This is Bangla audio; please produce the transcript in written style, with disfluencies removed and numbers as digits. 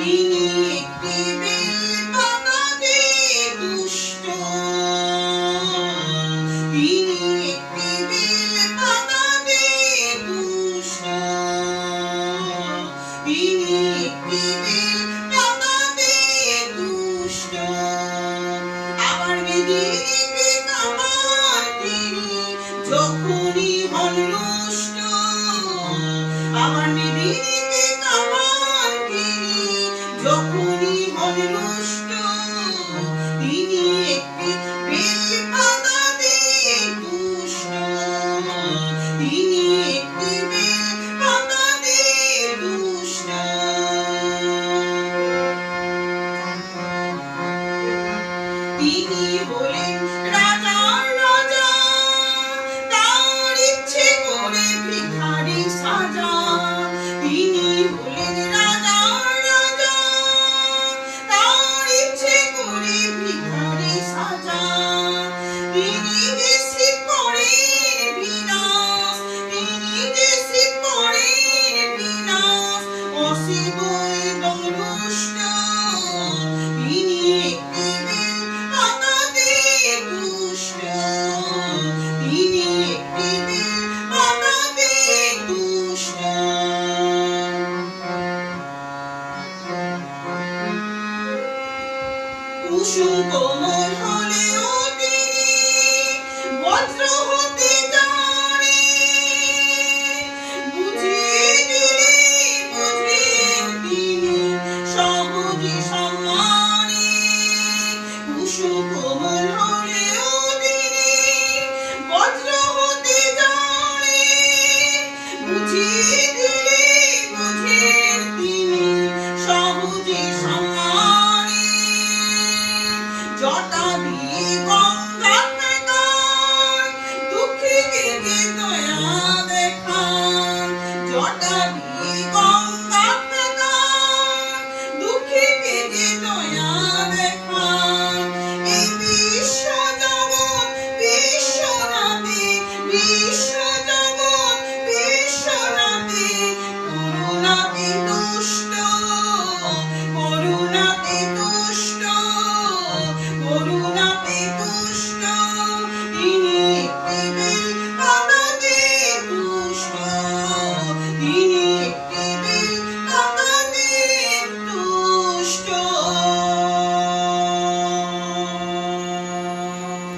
তিনি একটি বেলপাতাতে দুষ্ট, তিনি একটি বেলপাতাতে দুষ্ট, তিনি একটি বেলপাতাতে দুষ্ট। আমার বেদিনীতে কামান তিনি যখনই হন রুষ্ট, আমার বেদিনীতে কামান তিনি যখনই হন রুষ্ট, তিনি একটি বেলপাতাতে দুষ্ট, তিনি একটি বেলপাতাতে দুষ্ট। তিনি হলেন রাজার রাজা, তার ইচ্ছে করে ভিখারি সাজা। তিনি হলেন রাজার রাজা, তার ইচ্ছে করে ভিখারি সাজা। তিনি দেশে করেন বিনাশ, তিনি দেশে করেন বিনাশ, অসীম এবং রুষ্ট। তিনি একটি বেলপাতাতে দুষ্ট, তিনি একটি বেলপাতাতে দুষ্ট। কুসুম কোমল হলেও তিনি বজ্র হতে জানে, বুঝিয়ে দিলে বুঝেন তিনি সহজে সম্মানে। কুসুম কোমল হলেও তিনি বজ্র হতে জানে, বুঝিয়ে দিলে বুঝেন তিনি সহজে সম্মানে। জটা দিয়ে গঙ্গা ফেকান, দুঃখীকে দয়া দেখান। জটা দিয়ে গঙ্গা ফেকান, দুঃখীকে দয়া দেখান। এই বিশ্ব জগৎ বিশ্বনাথে বিশ্ব